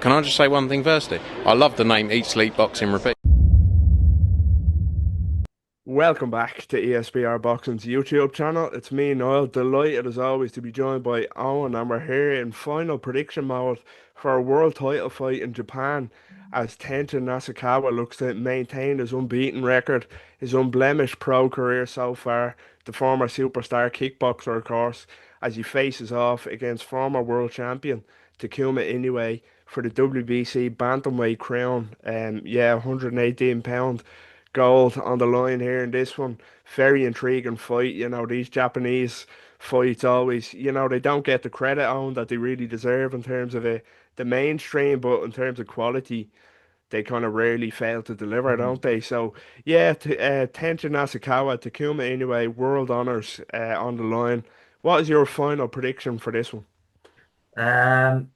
Can I just say one thing firstly? I love the name Eat Sleep Boxing Repeat. Welcome back to ESBR Boxing's YouTube channel. It's me, Niall. Delighted as always to be joined by Owen, and we're here in final prediction mode for a world title fight in Japan as Tenshin Nasukawa looks to maintain his unbeaten record, his unblemished pro career so far. The former superstar kickboxer, of course, as he faces off against former world champion Takuma Inoue for the WBC bantamweight crown. Yeah, 118 pound gold on the line here in this one. Very intriguing fight. These Japanese fights always, they don't get the credit on that they really deserve in terms of the mainstream, but in terms of quality, they kind of rarely fail to deliver, Mhm. don't they? So, yeah, Tenshin Nasukawa, Takuma anyway, world honors on the line. What is your final prediction for this one? Um,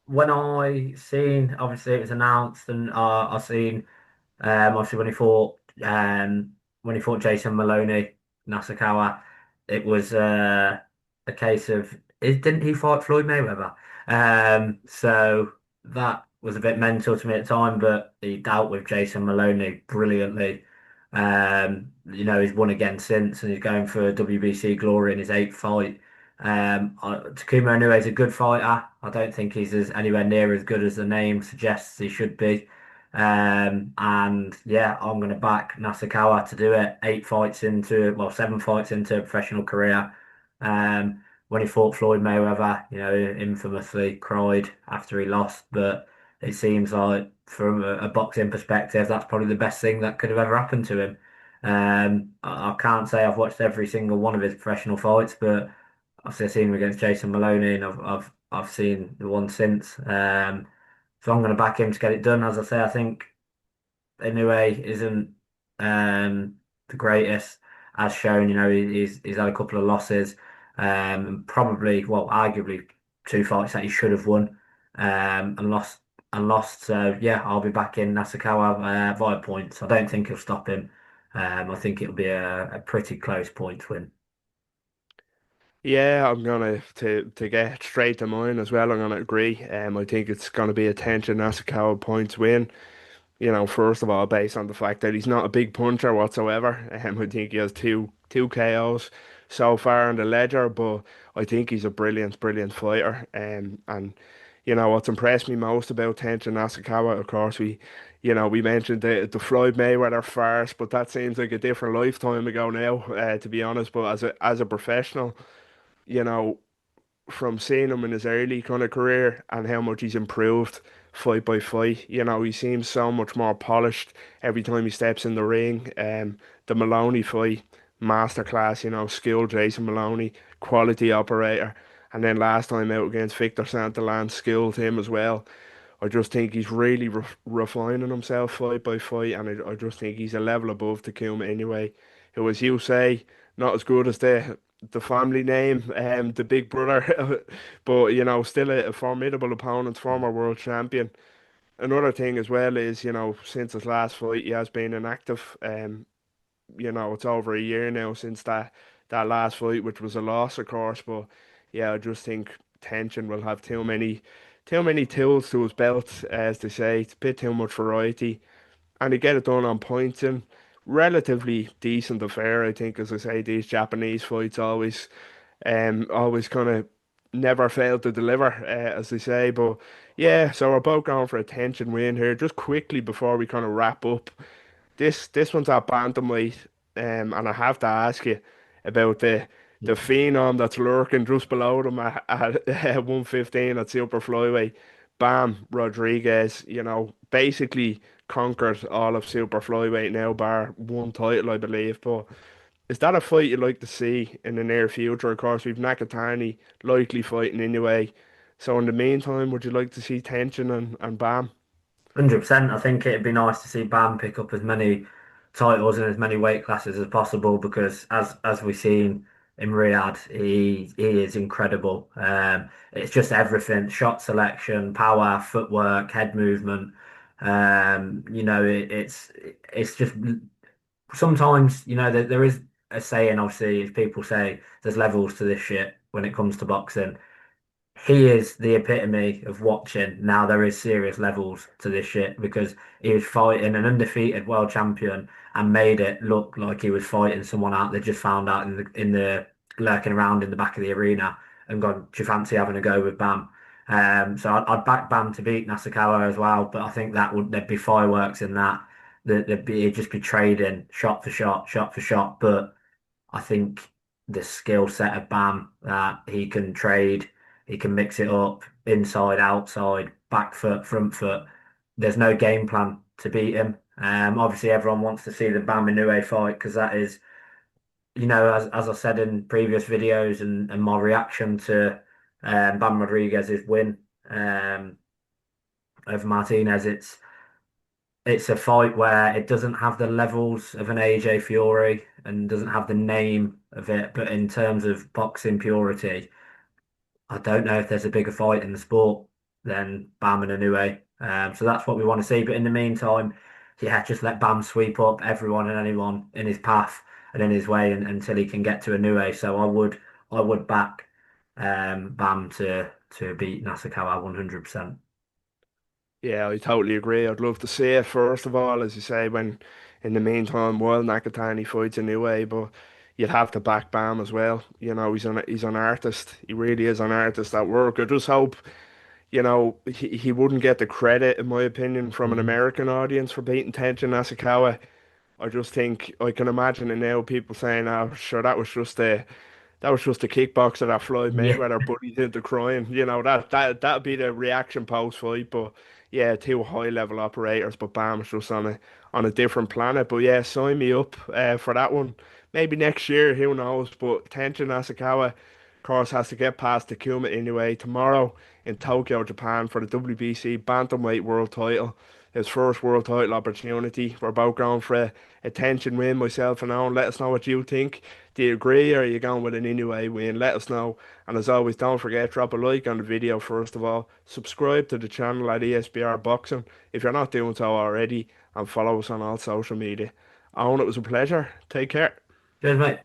when I seen, obviously it was announced, and I seen, obviously when he fought Jason Maloney, Nasukawa, it was a case of, didn't he fight Floyd Mayweather? So that was a bit mental to me at the time, but he dealt with Jason Maloney brilliantly. He's won again since, and he's going for WBC glory in his eighth fight. Takuma Inoue is a good fighter. I don't think he's anywhere near as good as the name suggests he should be. And yeah, I'm going to back Nasukawa to do it. Seven fights into a professional career. When he fought Floyd Mayweather, infamously cried after he lost. But it seems like, from a boxing perspective, that's probably the best thing that could have ever happened to him. I can't say I've watched every single one of his professional fights, but I've seen him against Jason Maloney, and I've seen the one since. So I'm going to back him to get it done. As I say, I think Inoue isn't the greatest, as shown. He's had a couple of losses, probably, well, arguably two fights that he should have won, and lost. So yeah, I'll be back in Nasukawa via points. I don't think he'll stop him. I think it'll be a pretty close point win. Yeah, I'm gonna to get straight to mine as well. I'm gonna agree. I think it's gonna be a Tenshin Nasukawa points win. First of all, based on the fact that he's not a big puncher whatsoever. I think he has two KOs so far in the ledger, but I think he's a brilliant, brilliant fighter. And what's impressed me most about Tenshin Nasukawa, of course, we mentioned the Floyd Mayweather farce, but that seems like a different lifetime ago now, to be honest. But as a professional, you know from seeing him in his early kind of career and how much he's improved fight by fight. He seems so much more polished every time he steps in the ring. The Maloney fight, masterclass, skilled Jason Maloney, quality operator. And then last time out against Victor Santalan, skilled him as well. I just think he's really refining himself fight by fight, and I just think he's a level above Takuma anyway, who, as you say, not as good as the family name, the big brother, but still a formidable opponent, former world champion. Another thing as well is, since his last fight, he has been inactive. It's over a year now since that last fight, which was a loss, of course. But yeah, I just think Tension will have too many tools to his belt, as they say. It's a bit too much variety, and to get it done on points and relatively decent affair. I think, as I say, these Japanese fights always kind of never fail to deliver, as they say. But yeah, so we're both going for a tension win here. Just quickly before we kind of wrap up, this one's at bantamweight, and I have to ask you about the phenom that's lurking just below them at 115 at super flyweight. Bam Rodriguez, basically conquered all of super flyweight now, bar one title, I believe. But is that a fight you'd like to see in the near future? Of course, we've Nakatani likely fighting anyway. So in the meantime, would you like to see tension and Bam? 100%. I think it'd be nice to see Bam pick up as many titles in as many weight classes as possible because, as we've seen in Riyadh, he is incredible. It's just everything: shot selection, power, footwork, head movement. It's just sometimes, there is a saying, obviously, if people say there's levels to this shit when it comes to boxing. he is the epitome of watching. Now there is serious levels to this shit because he was fighting an undefeated world champion and made it look like he was fighting someone out they just found out in the lurking around in the back of the arena and gone, do you fancy having a go with Bam? So I'd back Bam to beat Nasukawa as well, but I think there'd be fireworks in that. It'd just be trading shot for shot, shot for shot. But I think the skill set of Bam that he can trade, he can mix it up inside, outside, back foot, front foot. There's no game plan to beat him. Obviously, everyone wants to see the Bam Inoue fight because that is, as I said in previous videos and my reaction to Bam Rodriguez's win um, over Martinez, it's a fight where it doesn't have the levels of an AJ Fury and doesn't have the name of it, but in terms of boxing purity, I don't know if there's a bigger fight in the sport than Bam and Inoue. So that's what we want to see. But in the meantime, yeah, just let Bam sweep up everyone and anyone in his path and in his way until he can get to Inoue. So I would back Bam to beat Nasukawa 100%. Yeah, I totally agree. I'd love to see it first of all, as you say, when in the meantime, while Nakatani fights a new way, but you'd have to back Bam as well. He's an artist. He really is an artist at work. I just hope, he wouldn't get the credit, in my opinion, from an Mhm. American audience for beating Tenshin Nasukawa. I just think I can imagine it now, people saying, "Oh, sure, that was just a kickboxer that Floyd Yeah, Mayweather buddies into crying." That'd be the reaction post fight. But yeah, two high level operators, but Bam's just on a different planet. But yeah, sign me up for that one. Maybe next year, who knows? But Tenshin Nasukawa, of course, has to get past Takuma anyway tomorrow in Tokyo, Japan for the WBC Bantamweight World Title. His first world title opportunity. We're both going for a Tenshin win, myself and Owen. Let us know what you think. Do you agree, or are you going with an Inoue win? Let us know. And as always, don't forget, drop a like on the video first of all. Subscribe to the channel at ESBR Boxing if you're not doing so already, and follow us on all social media. Owen, it was a pleasure. Take care. cheers, mate.